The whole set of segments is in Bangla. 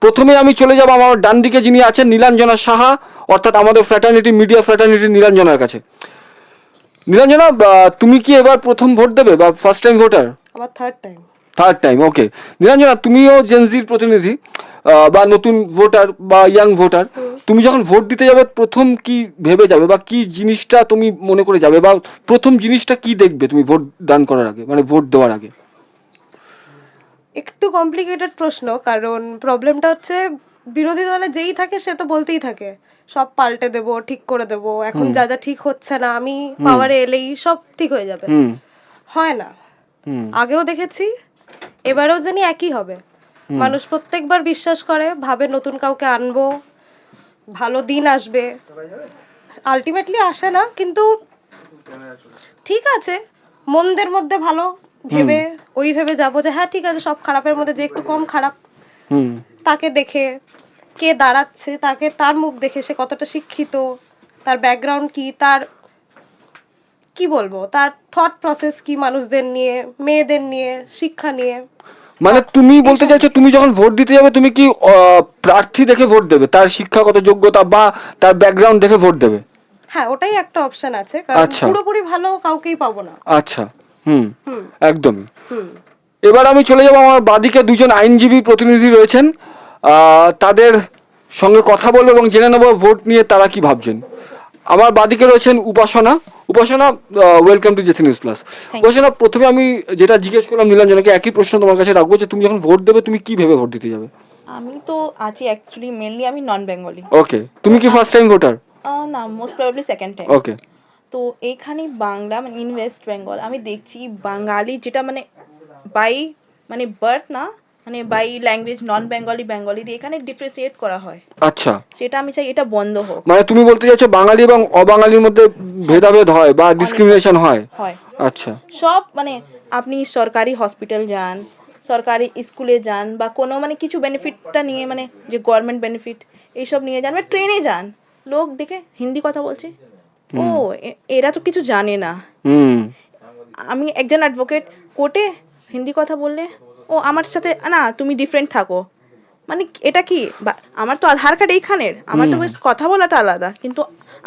প্রথমে আমি চলে যাব আমার ডান দিকে যিনি আছেন নীলাঞ্জনা সাহা, অর্থাৎ আমাদের ফ্র্যাটার্নিটি মিডিয়া ফ্র্যাটার্নিটি নীলাঞ্জনার কাছে। নীলাঞ্জনা, তুমি কি এবার প্রথম ভোট দেবে বা ফার্স্ট টাইম ভোটার? আমার থার্ড টাইম। থার্ড টাইম, ওকে। নীলাঞ্জনা, তুমিও জেনজির প্রতিনিধি বা নতুন ভোটার বা ইয়াং ভোটার। তুমি যখন ভোট দিতে যাবে প্রথম কি ভেবে যাবে বা কি জিনিসটা তুমি মনে করে যাবে, বা প্রথম জিনিসটা কি দেখবে তুমি ভোট দান করার আগে, মানে ভোট দেওয়ার আগে? একটু কমপ্লিকেটেড প্রশ্ন, কারণ প্রবলেমটা হচ্ছে বিরোধী দলে যেই থাকে সে তো বলতেই থাকে সব পাল্টে দেব, ঠিক করে দেব, এখন যা যা ঠিক হচ্ছে না আমি পাওয়ারে এলেই সব ঠিক হয়ে যাবে। হয় না। আগেও দেখেছি, এবারেও জানি একই হবে। মানুষ প্রত্যেকবার বিশ্বাস করে, ভাবে নতুন কাউকে আনবো, ভালো দিন আসবে, আলটিমেটলি আসে না। কিন্তু ঠিক আছে, মন্দের মধ্যে ভালো ভেবে ওই ভেবে যাবো যে হ্যাঁ ঠিক আছে, সব খারাপের মধ্যে যে একটু কম খারাপ, তাকে দেখে কে দাঁড়াচ্ছে, তাকে তার মুখ দেখে সে কতটা শিক্ষিত, তার ব্যাকগ্রাউন্ড কি, তার কি বলবো, তার থট প্রসেস কি, মানুষদের নিয়ে, মেয়েদের নিয়ে, শিক্ষা নিয়ে। মানে তুমি বলতে চাইছো তুমি যখন ভোট দিতে যাবে তুমি কি প্রার্থী দেখে ভোট দেবে, তার শিক্ষাগত যোগ্যতা বা তার ব্যাকগ্রাউন্ড দেখে ভোট দেবে? হ্যাঁ, ওটাই একটা অপশন আছে, কারণ পুরোপুরি ভালো কাউকেই পাবো না। আচ্ছা, একদমই। এবার আমি চলে যাব আমার বাদিকে দুজন আইনজীবী প্রতিনিধি রয়েছেন, তাদের সঙ্গে কথা বলবো এবং জেনে নেবো ভোট নিয়ে তারা কি ভাবছেন। আমার বাদিকে রয়েছেন Upasana. Upasana, welcome to J C news plus. Upasana, প্রথমে আমি যেটা জিজ্ঞেস করলাম নীলাঞ্জনাকে, একই প্রশ্ন তোমার কাছে রাখবো যে তুমি যখন ভোট দেবে তুমি কি ভেবে ভোট দিতে যাবে? আমি তো আছি অ্যাকচুয়ালি মেনলি আমি নন বেঙ্গলি। ওকে, তুমি কি ফার্স্ট টাইম ভোটার? না, মোস্ট প্রবাবলি সেকেন্ড টাইম। ওকে। তো এইখানে বাংলা মানে ইন ওয়েস্ট বেঙ্গল আমি দেখছি বাঙালি যেটা মানে বার্থ না, মানে by language non Bengali Bengali দিয়ে এখানে ডিফারেন্সিয়েট করা হয়। আচ্ছা, সেটা আমি চাই এটা বন্ধ হোক। মানে তুমি বলতে চাইছো বাঙালি এবং অবাঙালির মধ্যে ভেদাভেদ হয় বা ডিসক্রিমিনেশন হয়? আচ্ছা। সব মানে আপনি সরকারি হসপিটাল যান, সরকারি স্কুলে যান, বা কোনো মানে কিছু বেনিফিটটা নিয়ে, মানে যে গভর্নমেন্ট বেনিফিট এইসব নিয়ে যান, বা ট্রেনে যান, লোক দেখে হিন্দি কথা বলছে, ও এরা তো কিছু জানে না। আমি একজন অ্যাডভোকেট, কোর্টে হিন্দি কথা বললে ও আমার সাথে না তুমি ডিফারেন্ট থাকো, মানে এটা কি? আমার তো আধার কার্ড এইখানের, আমার তো কথা বলাটা আলাদা, কিন্তু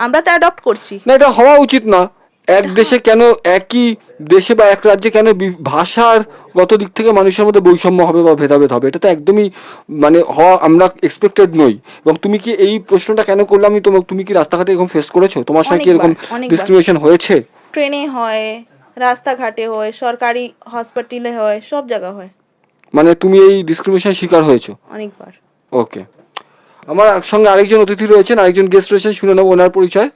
আমরা তো অ্যাডপ্ট করছি না, এটা হওয়া উচিত না। এক দেশে কেন, একই দেশে বা এক রাজ্যে কেন ভাষার গত দিক থেকে মানুষের মধ্যে বৈষম্য হবে বা ভেদাভেদ হবে? এটা তো একদমই মানে হওয়া আমরা এক্সপেক্টেড নই। এবং তুমি কি এই প্রশ্নটা কেন করলাম, তুমি কি রাস্তাঘাটে এরকম ফেস করেছো? তোমার সঙ্গে কি এরকম ডিসক্রিমিনেশন হয়েছে? ট্রেনে হয়, রাস্তাঘাটে হয়, সরকারি হসপিটালে হয়, সব জায়গা হয়। মানে তুমি এই ডিসক্রিমিনেশন শিকার হয়েছো অনেকবার। ওকে। আমার সঙ্গে আরেকজন অতিথি রয়েছেন, আরেকজন গেস্ট রয়েছেন, শুনে নেবো ওনার পরিচয়।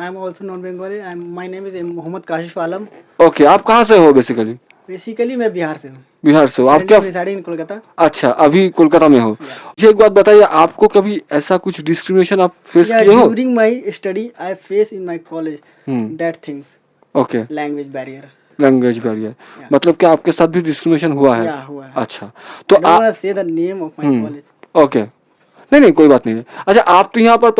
I am also non-Bengali. My name is Mohammad Kashif Alam. Okay, आप कहाँ से हो बेसिकली? बेसिकली मैं बिहार से हूँ। बिहार से हो आप? क्या रिसाइडिंग इन कोलकाता। अच्छा, अभी कोलकाता में हो। मुझे एक बात बताइए, आपको कभी ऐसा कुछ डिस्क्रिमिनेशन आप फेस किए हो? During my study, I face in my college that things. Okay, Language barrier. Language barrier, मतलब कि आपके साथ भी डिस्क्रिमिनेशन हुआ है? हुआ है। अच्छा, तो I don't want to say the name of my college. Okay, नहीं कोई बात नहीं है। अच्छा, आप तो यहाँ पर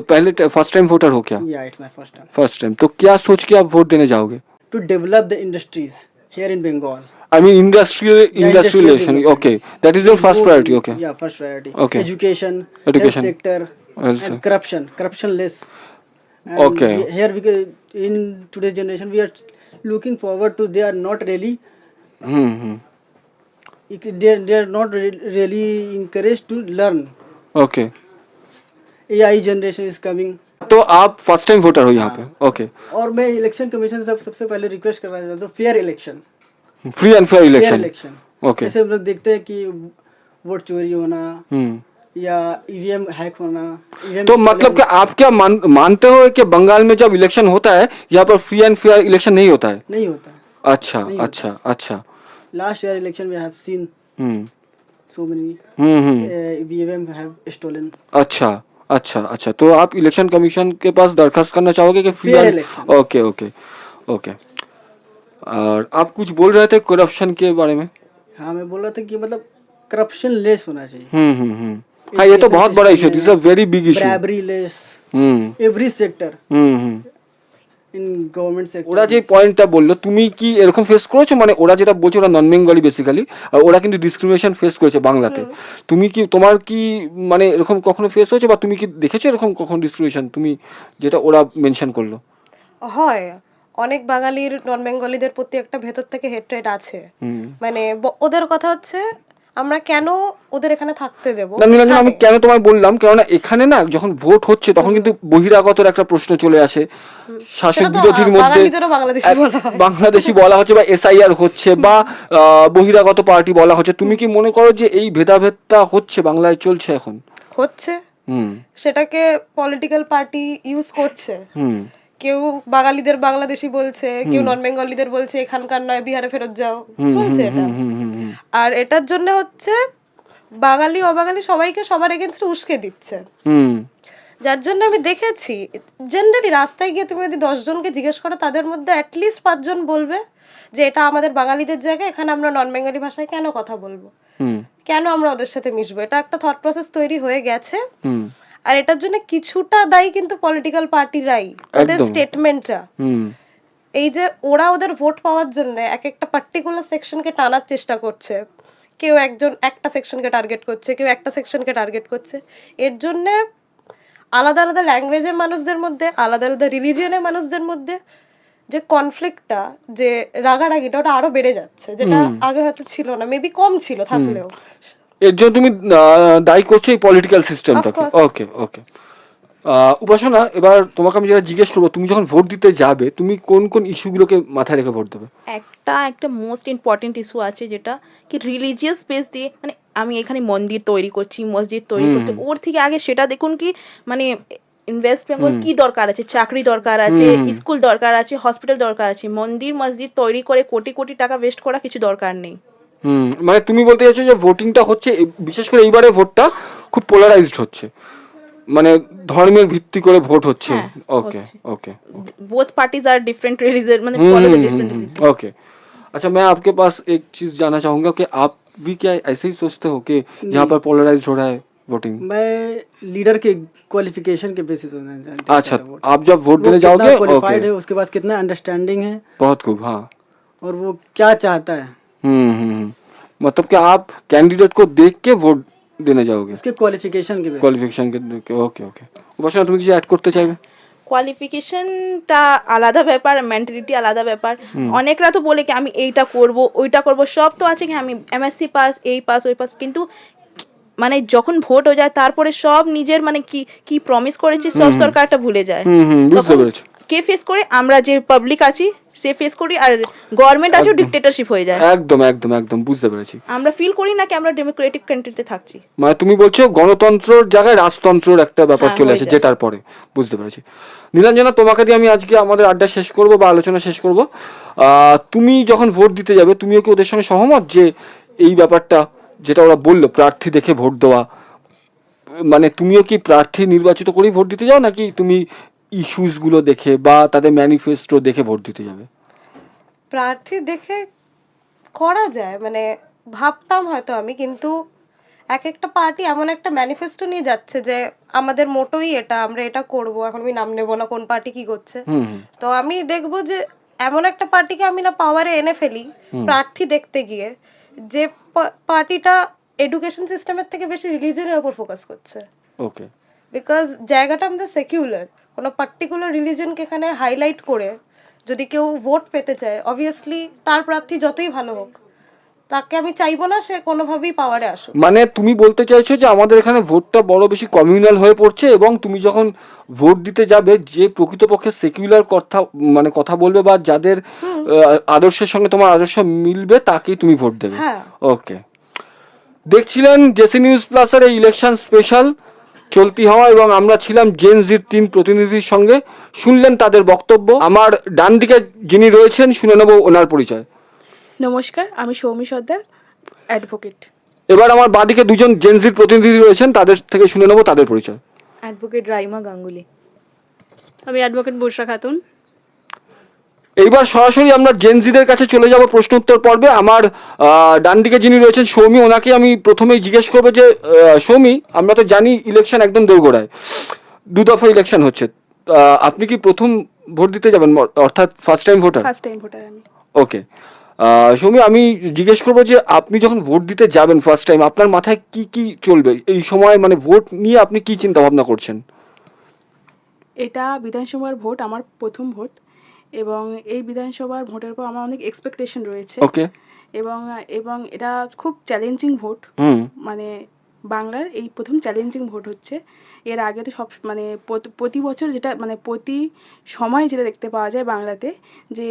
पहले फर्स्ट टाइम वोटर हो क्या? Yeah, it's my first time. First time, तो क्या सोच के आप वोट देने जाओगे? To develop the industries here in Bengal. I mean industrialization. Okay, that is your first priority. Okay. Yeah, first priority. Okay. Education. Education. Health sector. Also. And corruption less. And Okay. in today's generation we are looking forward to, they are not really they are not really encouraged to learn. Okay. AI generation is coming. तो आप फर्स्ट टाइम वोटर हो यहाँ पे? ओके। और मैं इलेक्शन कमीशन से सबसे पहले रिक्वेस्ट करना चाहता हूँ, fair election, free and fair election. Okay. जैसे हम लोग देखते हैं कि वोट चोरी होना या ईवीएम हैक होना। तो मतलब कि आप क्या मानते हो कि बंगाल में जब इलेक्शन होता है यहाँ पर फ्री एंड फेयर इलेक्शन नहीं होता है? नहीं होता। अच्छा अच्छा अच्छा। लास्ट ईयर इलेक्शन में I have seen so many EVM have stolen. अच्छा अच्छा अच्छा, तो आप इलेक्शन कमीशन के पास दरखास्त करना चाहोगे कि free and? Okay okay okay. और आप कुछ बोल रहे थे करप्शन के बारे में? हाँ, मैं बोल रहा था कि मतलब करप्शन लेस होना चाहिए। हाँ, ये तो बहुत बड़ा issue, this is a very big issue. Bribery less every sector. in government sector. ওরা যে পয়েন্টটা বললো, তুমি কি এরকম ফেস করেছো? মানে ওরা যেটা বলছে ওরা নন বেঙ্গলি বেসিক্যালি, আর ওরা কিন্তু ডিসক্রিমিনেশন ফেস করেছে বাংলাতে। তুমি কি, তোমার কি মানে এরকম কখনো ফেস হয়েছে, বা তুমি কি দেখেছো এরকম কখনো ডিসক্রিমিনেশন তুমি যেটা ওরা মেনশন করলো? হয়, অনেক বাঙালির নন বেঙ্গলিদের প্রতি একটা ভেতর থেকে হেট্রেট আছে। মানে ওদের কথা হচ্ছে আমরা কেন ওদের এখানে থাকতে দেবো। না নীলাঞ্জন, আমি কেন তোমায় বললাম, কেননা এখানে না যখন ভোট হচ্ছে তখন কিন্তু বহিরাগতর একটা প্রশ্ন চলে আসে, শাসক সেটা তো বিরোধীর মধ্যে বাঙালিদেরও বাংলাদেশি বলা হয়। বাংলাদেশি বলা হচ্ছে, বা এসআইআর হচ্ছে, বা বহিরাগত পার্টি বলা হচ্ছে। তুমি কি মনে করো যে এই ভেদাভেদটা হচ্ছে বাংলায় চলছে এখন? হচ্ছে, হুম সেটাকে পলিটিক্যাল পার্টি ইউজ করছে। হুম কেউ বাঙালিদের বাংলাদেশি বলছে, কেউ নন বেঙ্গলিদের বলছে এখানকার নয় বিহারে ফেরত যাও, চলছে এটা। আর এটার জন্য হচ্ছে বাঙালি অবাঙালি সবাইকে সবার এগেনস্টে উস্কে দিচ্ছে। হুম যার জন্য আমি দেখেছি জেনারেলি রাস্তায় গিয়ে তুমি যদি 10 জনকে জিজ্ঞেস করো তাদের মধ্যে অ্যাটলিস্ট 5 জন বলবে যে এটা আমাদের বাঙালিদের জায়গা, এখানে আমরা নন বেঙ্গলি ভাষায় কেন কথা বলবো, হুম কেন আমরা ওদের সাথে মিশবো। এটা একটা থট প্রসেস তৈরি হয়ে গেছে। হুম আর এটার জন্য কিছুটা দায়ী কিন্তু পলিটিক্যাল পার্টিরাই, ওদের একদম। স্টেটমেন্টরা। হুম এই যে ওরা ওদের ভোট পাওয়ার জন্য এক একটা পার্টিকুলার সেকশনকে টানার চেষ্টা করছে, কেউ একজন একটা সেকশনকে টার্গেট করছে, কেউ একটা সেকশনকে টার্গেট করছে। এর জন্য আলাদা আলাদা ল্যাঙ্গুয়েজের মানুষদের মধ্যে, আলাদা আলাদা রিলিজিয়নের মানুষদের মধ্যে যে কনফ্লিক্টটা, যে রাগারাগিটা, ওটা আরো বেড়ে যাচ্ছে, যেটা আগে হয়তো ছিল না, মেবি কম ছিল থাকলেও। এর জন্য তুমি দায়ী করছো এই পলিটিক্যাল সিস্টেমটাকে? course. ওকে ওকে। উপাসনা, এবার তোমাকে আমি যেটা জিজ্ঞেস করবো, তুমি যখন ভোট দিতে যাবে তুমি কোন কোন ইস্যুগুলোকে মাথায় রেখে ভোট দেবে? একটা মোস্ট ইম্পর্টেন্ট ইস্যু আছে, যেটা কি রিলিজিয়াস বেস দিয়ে, মানে আমি এখানে মন্দির তৈরি করছি, মসজিদ তৈরি করতে, ওর থেকে আগে সেটা দেখুন কি মানে ওয়েস্ট বেঙ্গল কি দরকার আছে, চাকরি দরকার আছে, স্কুল দরকার আছে, হসপিটাল দরকার আছে। মন্দির মসজিদ তৈরি করে কোটি কোটি টাকা ওয়েস্ট করা কিছু দরকার নেই। মানে তুমি বলতে চাইছো যে ভোটিংটা হচ্ছে, বিশেষ করে এইবারে ভোটটা খুব পোলারাইজড হচ্ছে, মানে ধর্মের ভিত্তি করে ভোট হচ্ছে। হ্যাঁ, ওকে হচ্ছে। Okay both parties are different religion, मतलब follow the different religion. Okay. अच्छा, मैं आपके पास एक चीज़ जानना चाहूँगा कि आप भी क्या ऐसे ही सोचते हो कि यहाँ पर पोलराइज हो रहा है वोटिंग? मैं लीडर के क्वालिफिकेशन के बेसिस पे मैं देखता अच्छा, था वोट। आप जब वोट वो देने कितना जाओगे? क्वालिफाइड ओके, है, उसके पास कितना अंडरस्टैंडिंग है, बहुत खूब। हाँ, और वो क्या चाहता है, मतलब कि आप कैंडिडेट को देख के वोट देने जाओगे उसके क्वालिफिकेशन के बेसिस। কোয়ালিফিকেশন কে? ওকে ওকে। উপাসনা, তুমি কিছু অ্যাড করতে চাইবে? কোয়ালিফিকেশনটা আলাদা ব্যাপার, মেন্টালিটি আলাদা ব্যাপার। অনেকরা তো বলে কি আমি এইটা করব ওইটা করব, সব তো আছে কি আমি এমএসসি পাস, এই পাস ওই পাস, কিন্তু মানে যখন ভোট হয়ে যায় তারপরে সব নিজের মানে কি কি প্রমিস করেছে সব সরকারটা ভুলে যায়। বুঝতে তখন পেরেছি। কে ফেস করে? আমরা যে পাবলিক আছি সে ফেস করি, আর গভর্নমেন্ট আছে ডিক্টেটরশিপ হয়ে যায়। একদম একদম একদম বুঝতে পেরেছি। আমরা ফিল করি না কি আমরা ডেমোক্রেটিক কান্ট্রিতে থাকছি। মানে তুমি বলছো গণতন্ত্রের জায়গায় রাজতন্ত্রের একটা ব্যাপার হ্যাঁ, চলে হয়ে আসে, যায়। যেটার পরে বুঝতে পেরেছি। নীলাঞ্জনা, তোমাকে দিয়ে আমি আজকে আমাদের আড্ডা শেষ করব বা আলোচনা শেষ করব। তুমি যখন ভোট দিতে যাবে তুমিও কি ওদের সঙ্গে সহমত যে এই ব্যাপারটা যেটা ওরা বললো প্রার্থী দেখে ভোট দেওয়া, মানে তুমিও কি প্রার্থী নির্বাচিত করেই ভোট দিতে যাও, নাকি তুমি ইস্যুসগুলো দেখে বা তাদের ম্যানিফেস্টো দেখে ভোট দিতে যাবে? প্রার্থী দেখে করা যায়, মানে ভাবতাম হয়তো আমি, কিন্তু এক একটা পার্টি এমন একটা ম্যানিফেস্টো নিয়ে যাচ্ছে যে আমাদের মোটোই এটা, আমরা এটা করব। এখন আমি নাম নেব না কোন পার্টি কি করছে, তো আমি দেখবো যে এমন একটা পার্টিকে আমি না পাওয়ারে এনে ফেলি প্রার্থী দেখতে গিয়ে, যে পার্টিটা এডুকেশন সিস্টেমের থেকে বেশি রিলিজনের উপর ফোকাস করছে। ওকে। বিকজ জায়গাটা আমাদের সেকুলার, কোনো পার্টিকুলার রিলিজনকে এখানে হাইলাইট করে যদি কেউ ভোট পেতে চায়, অবভিয়াসলি তার প্রার্থী যতই ভালো হোক তাকে আমি চাইবো না সে কোনোভাবেই পাওয়ারে আসুক। মানে তুমি বলতে চাইছো যে আমাদের এখানে ভোটটা বড় বেশি কমিউনাল হয়ে পড়ছে, এবং তুমি যখন ভোট দিতে যাবে যে প্রকৃতপক্ষে সেকুলার কথা মানে কথা বলবে বা যাদের আদর্শের সঙ্গে তোমার আদর্শ মিলবে তাকেই তুমি ভোট দেবে। হ্যাঁ। ওকে। দেখছিলেন জেসি নিউজ প্লাসের এই ইলেকশন স্পেশাল চলতি হওয়া, এবং আমরা ছিলাম জেন জির 3 প্রতিনিধির সঙ্গে, শুনলেন তাদের বক্তব্য। আমার ডান দিকে যিনি রয়েছেন শুনে নেব ওনার পরিচয়। নমস্কার, আমি সৌমি সর্দার, অ্যাডভোকেট। এবার আমার বাদিকে দুজন জেন জির প্রতিনিধি রয়েছেন, তাদের থেকে শুনে নেব তাদের পরিচয়। অ্যাডভোকেট রাইমা গাঙ্গুলি। আমি অ্যাডভোকেট বুশরা খাতুন। এইবার সরাসরি আমরা জেনজিদের কাছে চলে যাব প্রশ্ন উত্তর পর্বে। আমার ডান দিকে যিনি রয়েছেন সৌমি, ওনাকে আমি প্রথমেই জিজ্ঞেস করবো যে সৌমি, আমরা তো জানি ইলেকশন একদম দোরগোড়ায়, 2 দফা ইলেকশন হচ্ছে, আপনি কি প্রথম ভোট দিতে যাবেন, অর্থাৎ first time voter? First time voter আমি। ওকে, সৌমি, আমি জিজ্ঞেস করবো যে আপনি যখন ভোট দিতে যাবেন ফার্স্ট টাইম, আপনার মাথায় কি কি চলবে এই সময়, মানে ভোট নিয়ে আপনি কি চিন্তা ভাবনা করছেন? এটা বিধানসভার ভোট, আমার প্রথম ভোট, এবং এই বিধানসভার ভোটের পর আমার অনেক এক্সপেকটেশন রয়েছে। ওকে। এবং এবং এটা খুব চ্যালেঞ্জিং ভোট, হুম মানে বাংলার এই প্রথম চ্যালেঞ্জিং ভোট হচ্ছে। এর আগে তো সব মানে প্রতি বছর যেটা মানে প্রতি সময় যেটা দেখতে পাওয়া যায় বাংলাতে, যে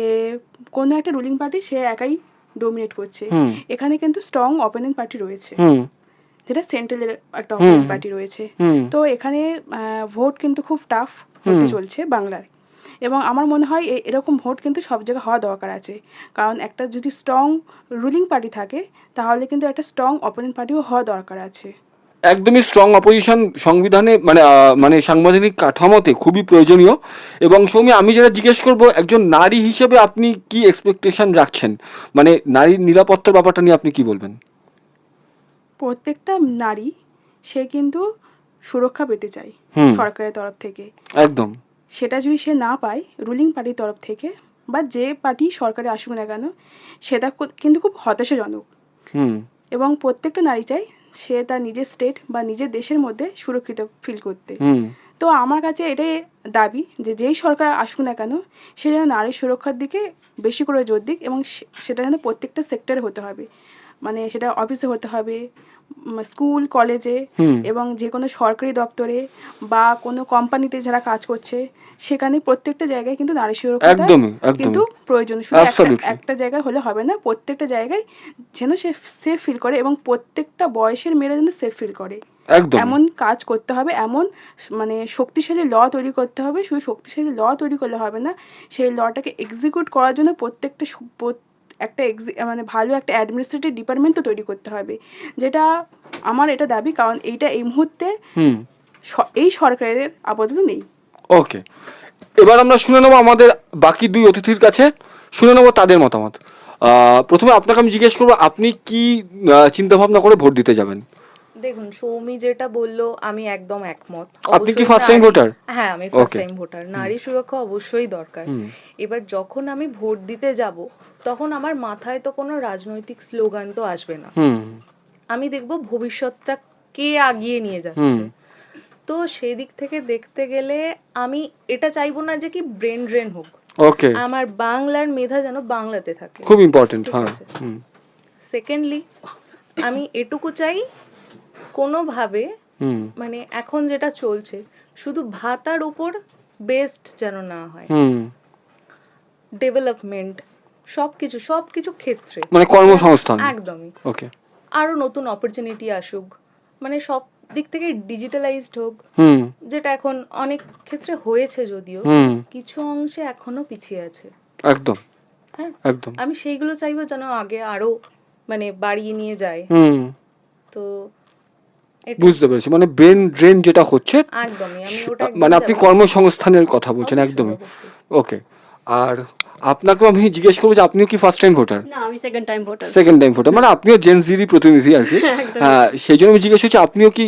কোনো একটা রুলিং পার্টি সে একাই ডোমিনেট করছে। হুম এখানে কিন্তু স্ট্রং অপোনেন্ট পার্টি রয়েছে, হুম যেটা সেন্ট্রালের একটা অপোনেন্ট পার্টি রয়েছে। হুম তো এখানে ভোট কিন্তু খুব টাফ হতে চলছে বাংলার। এবং আমার মনে হয় এরকম ভোট কিন্তু সব জায়গায় হওয়া দরকার আছে, কারণ একটা যদি স্ট্রং রুলিং পার্টি থাকে তাহলে কিন্তু একটা স্ট্রং অপোনেন্ট পার্টিও হওয়া দরকার আছে। একদমই স্ট্রং অপোজিশন সংবিধানে মানে সাংবিধানিক কাঠামোতে খুবই প্রয়োজনীয়। এবং সৌমি, আমি যেটা জিজ্ঞেস করবো, একজন নারী হিসেবে আপনি কি এক্সপেকটেশন রাখছেন, মানে নারীর নিরাপত্তার ব্যাপারটা নিয়ে আপনি কি বলবেন? প্রত্যেকটা নারী সে কিন্তু সুরক্ষা পেতে চায় সরকারের তরফ থেকে। একদম। সেটা যদি সে না পায় রুলিং পার্টির তরফ থেকে, বা যে পার্টি সরকারে আসুক না কেন, সেটা কিন্তু খুব হতাশাজনক। হুম এবং প্রত্যেকটা নারী চায় সে তার নিজের স্টেট বা নিজের দেশের মধ্যে সুরক্ষিত ফিল করতে। হুম তো আমার কাছে এটাই দাবি যে যেই সরকার আসুক না কেন, সে যেন নারীর সুরক্ষার দিকে বেশি করে জোর দিক, এবং সেটা যেন প্রত্যেকটা সেক্টরে হতে হবে। মানে সেটা অফিসে হতে হবে, স্কুল কলেজে, এবং যে কোনো সরকারি দপ্তরে বা কোনো কোম্পানিতে যারা কাজ করছে, সেখানে প্রত্যেকটা জায়গায় কিন্তু নারী সুরক্ষা কিন্তু প্রয়োজন। শুধু একটা জায়গায় হলে হবে না, প্রত্যেকটা জায়গায় যেন সে সেফ ফিল করে, এবং প্রত্যেকটা বয়সের মেয়েরা যেন সেফ ফিল করে। এমন কাজ করতে হবে, এমন মানে শক্তিশালী ল তৈরি করতে হবে। শুধু শক্তিশালী ল তৈরি করলে হবে না, সেই লটাকে এক্সিকিউট করার জন্য প্রত্যেকটা একটা মানে ভালো একটা অ্যাডমিনিস্ট্রেটিভ ডিপার্টমেন্ট তো তৈরি করতে হবে, যেটা আমার এটা দাবি, কারণ এইটা এই মুহূর্তে এই সরকারের আপাতত নেই। ওকে, এবার আমরা শুনে নেবো আমাদের বাকি দুই অতিথির কাছে, শুনে নেবো তাদের মতামত। প্রথমে আপনাকে আমি জিজ্ঞেস করবো, আপনি কি চিন্তা ভাবনা করে ভোট দিতে যাবেন? দেখুন, সৌমি যেটা বললো আমি একদম একমত। আপনি কি অবশ্যই ফার্স্ট টাইম ভোটার? হ্যাঁ, আমি ফার্স্ট টাইম ভোটার। নারী সুরক্ষা অবশ্যই দরকার। এবার যখন আমি ভোট দিতে যাব, তখন আমার মাথায় তো কোনো রাজনৈতিক স্লোগান তো আসবে না। আমি দেখব ভবিষ্যৎটা কে আগিয়ে নিয়ে যাচ্ছে। তো সেই দিক থেকে দেখতে গেলে আমি এটা চাইবো না যে কি ব্রেন ড্রেন হোক। ওকে, আমার বাংলার মেধা যেন বাংলাতে থাকে, খুব ইম্পর্টেন্ট। হ্যাঁ। সেকেন্ডলি আমি এটুকু চাই, কোনোভাবে মানে এখন যেটা চলছে শুধু ভাতার উপর বেসড যেন না হয়। ডেভেলপমেন্ট সবকিছু ক্ষেত্রে, মানে কর্মসংস্থান। একদমই। ওকে, আরো নতুন অপরচুনিটি আসুক, মানে সব দিক থেকে ডিজিটালাইজড হোক, যেটা এখন অনেক ক্ষেত্রে হয়েছে, যদিও কিছু অংশে এখনো পিছিয়ে আছে। একদম। হ্যাঁ, একদম। আমি সেইগুলো চাইবো যেন আগে আরো মানে বাড়িয়ে নিয়ে যায়। তো বুঝতে পেরেছি, মানে ব্রেন ড্রেন যেটা হচ্ছে, একদমই আমি ওটা মানে আপনি কর্মসংস্থানের কথা বলছেন। একদমই। ওকে, আর আপনাকেও আমি জিজ্ঞেস করবো যে আপনিও কি ফার্স্ট টাইম ভোটার? না, আমি সেকেন্ড টাইম ভোটার। মানে আপনিও জেনজিরই প্রতিনিধি আর কি। হ্যাঁ, সেই জন্য আমি জিজ্ঞেস করছি, আপনিও কি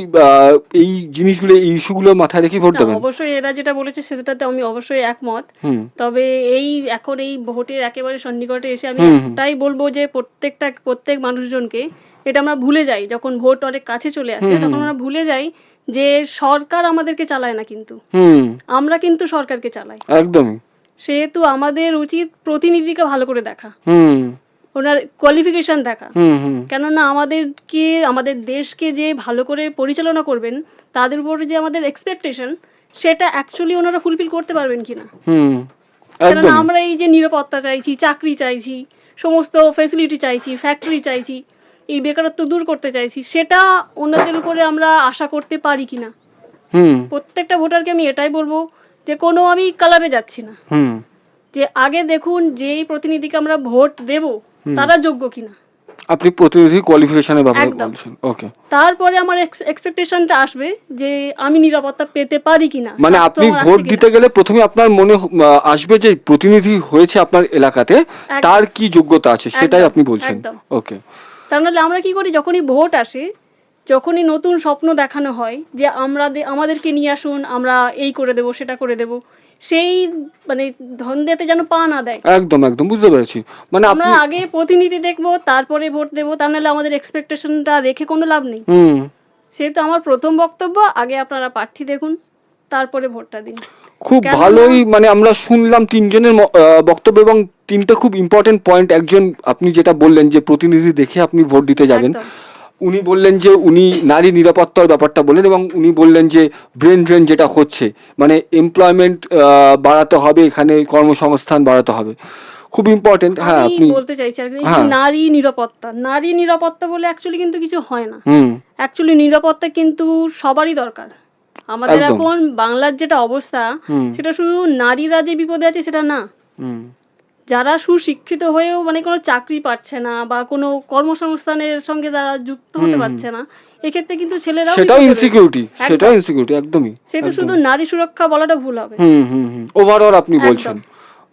এই জিনিসগুলো, এই ইস্যুগুলো মাথায় রেখে ভোট দেবেন? অবশ্যই, এরা যেটা বলেছে সেটাতে আমি অবশ্যই একমত। তবে এখন এই ভোটের একেবারে সন্নিকটে এসে আমি একটাই বলবো যে প্রত্যেক মানুষজনকে এটা আমরা ভুলে যাই, যখন ভোট অনেক কাছে চলে আসে তখন আমরা ভুলে যাই যে সরকার আমাদেরকে চালায় না, কিন্তু আমরা কিন্তু সরকারকে চালাই। একদমই। সেহেতু আমাদের উচিত প্রতিনিধিকে ভালো করে দেখা, ওনার কোয়ালিফিকেশন দেখা। কেননা আমাদের দেশকে যে ভালো করে পরিচালনা করবেন, তাদের উপর যে আমাদের এক্সপেকটেশন, সেটা অ্যাকচুয়ালি ওনারা ফুলফিল করতে পারবেন কিনা। কেননা আমরা এই যে নিরাপত্তা চাইছি, চাকরি চাইছি, সমস্ত ফেসিলিটি চাইছি, ফ্যাক্টরি চাইছি, এই বেকারত্ব দূর করতে চাইছি, সেটা ওনাদের উপরে আমরা আশা করতে পারি কিনা। প্রত্যেকটা ভোটারকে আমি এটাই বলবো যে কোনো আমি কালারে যাচ্ছি না, যে আগে দেখুন যেই প্রতিনিধিকে আমরা ভোট দেব তারা যোগ্য কিনা। আপনি প্রতিনিধি কোয়ালিফিকেশনের ব্যাপারে বলছেন। ওকে, তারপরে আমার এক্সপেকটেশনটা আসবে যে আমি নিরাপত্তা পেতে পারি কিনা। মানে আপনি ভোট দিতে গেলে প্রথমে আপনার মনে আসবে যে প্রতিনিধি হয়েছে আপনার এলাকাতে, তার কি যোগ্যতা আছে সেটাই আপনি বলছেন। ওকে, তার নাহলে আমরা কি করি, যখনই ভোট আসে যখনই নতুন স্বপ্ন দেখানো হয় যে আমাদেরকে নিয়ে আসুন, আমরা এই করে দেবো সেটা করে দেবো, সেই মানে ধন্দেতে যেন পা না দেয়। একদম একদম বুঝতে পেরেছি। মানে আমরা আপনি আগে প্রতিনিধি দেখবো, তারপরে ভোট দেবো, তা নাহলে আমাদের এক্সপেকটেশনটা রেখে কোনো লাভ নেই। হুম সেহেতু আমার প্রথম বক্তব্য, আগে আপনারা প্রার্থী দেখুন, তারপরে ভোটটা দিন। খুব কেননা- ভালোই মানে আমরা শুনলাম তিনজনের বক্তব্য এবং তিনটে খুব ইম্পর্টেন্ট পয়েন্ট। একজন আপনি যেটা বললেন যে প্রতিনিধি দেখে আপনি ভোট দিতে যাবেন, একদম। উনি বললেন যে উনি নারী নিরাপত্তার ব্যাপারটা বললেন এবং উনি বললেন যে ব্রেন ড্রেন যেটা হচ্ছে মানে এমপ্লয়মেন্ট বাড়াতে হবে, এখানে কর্মসংস্থান বাড়াতে হবে, খুব ইম্পর্টেন্ট। হ্যাঁ আমি আপনি বলতে চাইছি আর কি, এই যে হ্যাঁ। নারী নিরাপত্তা বলে অ্যাকচুয়ালি কিন্তু কিছু হয় না। হুম অ্যাকচুয়ালি নিরাপত্তা কিন্তু সবারই দরকার। আমাদের একদম। এখন বাংলার যেটা অবস্থা, সেটা শুধু নারীরা যে বিপদে আছে সেটা না, হুম যারা সুশিক্ষিত হয়েও মানে কোনো চাকরি পাচ্ছে না বা কোনো কর্মসংস্থানের সঙ্গে তারা যুক্ত হতে পারছে না, এক্ষেত্রে কিন্তু ছেলেরাও সেটাও বিপদে ইনসিকিউরিটি, রয়েছে। সেটাও একদম। ইনসিকিউরিটি একদমই। সেটা শুধু নারী সুরক্ষা বলাটা ভুল হবে। ওভারঅল আপনি একদম। বলছেন।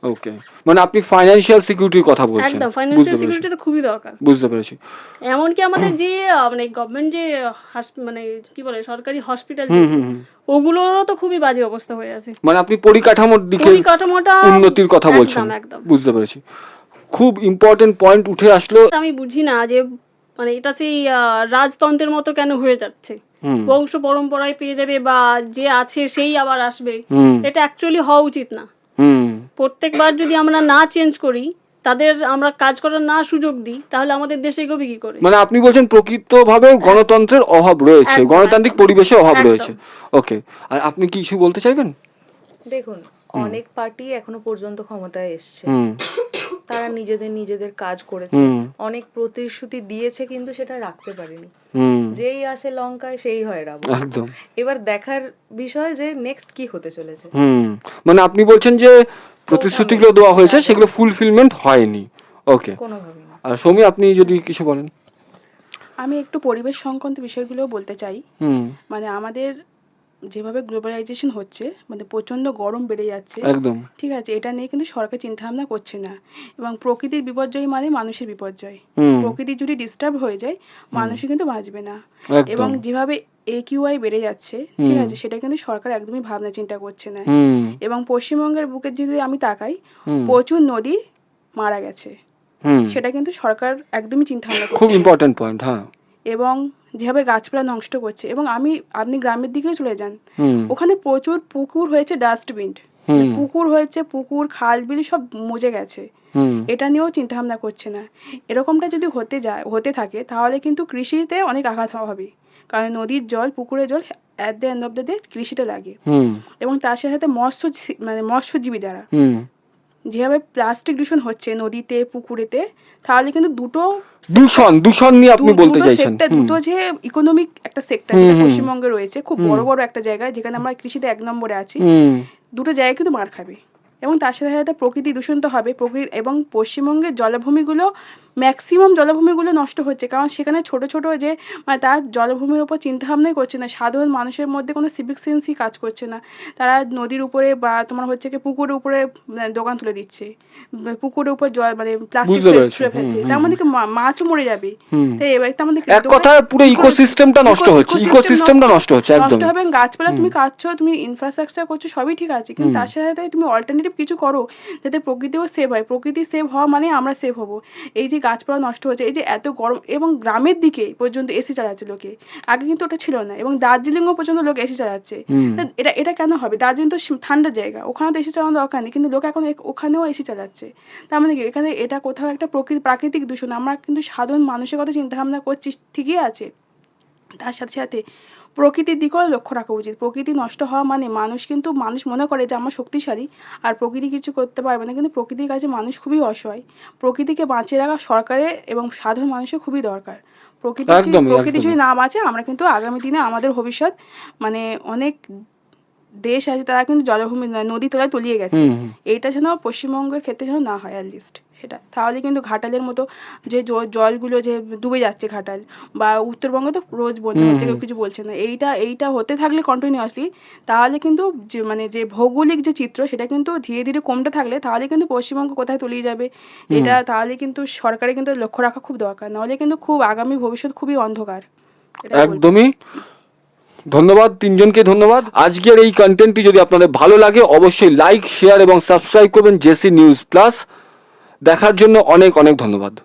ওকে, মানে আপনি ফাইন্যান্সিয়াল সিকিউরিটির কথা বলছেন। একদম, বুঝতে ফাইন্যান্সিয়াল পেরেছি, সিকিউরিটিটা খুবই দরকার। বুঝতে পেরেছি। এমনকি আমাদের যে মানে গভর্নমেন্ট যে মানে কি বলে সরকারি হসপিটাল, ওগুলোরও তো খুবই বাজে অবস্থা হয়ে আছে। মানে আপনি পরিকাঠামোর দিকে পরিকাঠামোটা উন্নতির কথা একদম, বলছেন। একদম। বুঝতে পেরেছি। খুব ইম্পর্টেন্ট পয়েন্ট উঠে আসলো। আমি বুঝি না যে মানে এটা সেই রাজতন্ত্রের মতো কেন হয়ে যাচ্ছে, হুম বংশ পরম্পরায় পেয়ে যাবে বা যে আছে সেই আবার আসবে, হুম এটা অ্যাকচুয়ালি হওয়া উচিত না। হুম প্রত্যেকবার যদি আমরা না চেঞ্জ করি, তাদের আমরা কাজ করার না সুযোগ দিই, তাহলে আমাদের দেশ এগোবে কি করে? মানে আপনি বলছেন প্রকৃতভাবে গণতন্ত্রের অভাব রয়েছে, একদম, গণতান্ত্রিক একদম। পরিবেশের অভাব একদম। রয়েছে। ওকে, আর আপনি কি কিছু বলতে চাইবেন? দেখুন, অনেক পার্টি এখনো পর্যন্ত ক্ষমতায় এসছে, হুম তারা নিজেদের কাজ করেছে, অনেক প্রতিশ্রুতি দিয়েছে কিন্তু সেটা রাখতে পারেনি। হুম যেই আসে লঙ্কায় সেই হয় রাবণ। একদম। এবার দেখার বিষয় যে নেক্সট কি হতে চলেছে। মানে আপনি বলছেন যে প্রতিশ্রুতিগুলো দেওয়া হয়েছে সেগুলো ফুলফিলমেন্ট হয়নি। ওকে, কোনোভাবেই না। আর সৌমি আপনি যদি কিছু বলেন। আমি একটু পরিবেশ সংক্রান্ত বিষয়গুলোও বলতে চাই। হুম মানে আমাদের যেভাবে গ্লোবালাইজেশন হচ্ছে, মানে প্রচণ্ড গরম বেড়ে যাচ্ছে, একদম। ঠিক আছে, এটা নিয়ে কিন্তু সরকার চিন্তাভাবনা করছে না। এবং প্রকৃতির বিপর্যয় মানে মানুষের বিপর্যয়। প্রকৃতি যদি ডিস্টার্ব হয়ে যায়, মানুষই কিন্তু বাঁচবে না। একদম। এবং যেভাবে AQI বেড়ে যাচ্ছে, ঠিক আছে, সেটা কিন্তু সরকার একদমই ভাবনা চিন্তা করছে না। হুম এবং পশ্চিমবঙ্গের বুকে যদি আমি তাকাই, প্রচুর নদী মারা গেছে, হুম সেটা কিন্তু সরকার একদমই চিন্তা ভাবনা খুব করছে না। Important point. হ্যাঁ। এবং যেভাবে গাছপালা নষ্ট করছে, এবং আপনি গ্রামের দিকেও চলে যান, হুম ওখানে প্রচুর পুকুর হয়েছে, ডাস্টবিন পুকুর হয়েছে, পুকুর খাল বিল সব মুজে গেছে। হুম এটা নিয়েও চিন্তা ভাবনা করছে না। এরকমটা যদি হতে থাকে, তাহলে কিন্তু কৃষিতে অনেক আঘাত হবে, কারণ নদীর জল, পুকুরের জল at the end of the day কৃষিতে লাগে। হুম এবং তার সাথে মৎস্যজীবী যারা, হুম যেভাবে প্লাস্টিক দূষণ হচ্ছে নদীতে, পুকুরেতে, তাহলে কিন্তু দূষণ নিয়ে আপনি বলতে চাইছেন। দুটো যে ইকোনমিক একটা সেক্টর যেটা পশ্চিমবঙ্গে রয়েছে, খুব বড় বড় একটা জায়গায়, যেখানে আমরা কৃষিতে 1 নম্বরে আছি, দুটো জায়গায় কিন্তু মার খাবে। এবং তার সাথে সাথে প্রকৃতি দূষণ তো হবে। এবং পশ্চিমবঙ্গের জলাভূমিগুলো, ম্যাক্সিমাম জলাভূমিগুলো নষ্ট হচ্ছে, কারণ সেখানে ছোট ছোট যে মানে তার জলাভূমির উপর চিন্তাভাবনাই করছে না। সাধারণ মানুষের মধ্যে কোনো সিভিক সেন্সই কাজ করছে না। তারা নদীর উপরে বা তোমার হচ্ছে কি পুকুরের উপরে দোকান তুলে দিচ্ছে, পুকুরের উপর জল মানে প্লাস্টিক ছুঁড়ে ফেলছে, তার মধ্যে মাছও মরে যাবে। তাই এবার তার মধ্যে এক কথায় পুরো ইকোসিস্টেমটা নষ্ট হচ্ছে, ইকোসিস্টেমটা নষ্ট হচ্ছে একদম। নষ্ট হবে। এবং গাছপালা তুমি কাটছো, তুমি ইনফ্রাস্ট্রাকচার করছো, সবই ঠিক আছে, কিন্তু তার সাথে তুমি অল্টারনেটিভ কিছু করো যাতে প্রকৃতিও সেভ হয়। প্রকৃতি সেভ হওয়া মানে আমরা সেভ হবো। এই যে গাছপালা নষ্ট হচ্ছে, এই যে এত গরম, এবং গ্রামের দিকে পর্যন্ত এসি চালাচ্ছে লোকে, আগে কিন্তু ওটা ছিল না। এবং দার্জিলিংও পর্যন্ত লোক এসি চালাচ্ছে। এটা কেন হবে? দার্জিলিং তো ঠান্ডার জায়গা, ওখানে তো এসি চালানোর দরকার নেই, কিন্তু লোক এখন ওখানেও এসি চালাচ্ছে। তার মানে কি এখানে এটা কোথাও একটা প্রাকৃতিক দূষণ। আমরা কিন্তু সাধারণ মানুষের কথা চিন্তা ভাবনা করছি, ঠিকই আছে, তার সাথে সাথে প্রকৃতির দিকেও লক্ষ্য রাখা উচিত। প্রকৃতি নষ্ট হওয়া মানে মানুষ মনে করে যে আমরা শক্তিশালী আর প্রকৃতি কিছু করতে পারবে না, কিন্তু প্রকৃতির কাছে মানুষ খুবই অসহায়। প্রকৃতিকে বাঁচিয়ে রাখা সরকারের এবং সাধারণ মানুষের খুবই দরকার। প্রকৃতি যদি না বাঁচে, আমরা কিন্তু আগামী দিনে আমাদের ভবিষ্যৎ মানে অনেক দেশ আছে তারা কিন্তু জলাভূমি নদী তলায় তলিয়ে গেছে। এইটা যেন পশ্চিমবঙ্গের ক্ষেত্রে যেন না হয় অ্যাটলিস্ট সেটা। তাহলে কিন্তু ঘাটালের মতো যে জলগুলো যে ডুবে যাচ্ছে ঘাটাল, বা উত্তরবঙ্গে তো রোজ বন্যা হচ্ছে, কেউ কিছু বলছে না, এইটা হতে থাকলে কন্টিনিউয়াসলি, তাহলে কিন্তু যে ভৌগোলিক যে চিত্র সেটা কিন্তু ধীরে ধীরে কমতে থাকলে, তাহলে কিন্তু পশ্চিমবঙ্গ কোথায় তলিয়ে যাবে, তাহলে কিন্তু সরকারের কিন্তু লক্ষ্য রাখা খুব দরকার। নাহলে কিন্তু খুব আগামী ভবিষ্যৎ খুবই অন্ধকার। এটাই বলবো। একদমই। ধন্যবাদ তিনজনকে, ধন্যবাদ। আজকের এই কন্টেন্টটি যদি আপনাদের ভালো লাগে অবশ্যই লাইক, শেয়ার এবং সাবস্ক্রাইব করবেন জেসি নিউজ প্লাস। দেখার জন্য অনেক অনেক ধন্যবাদ।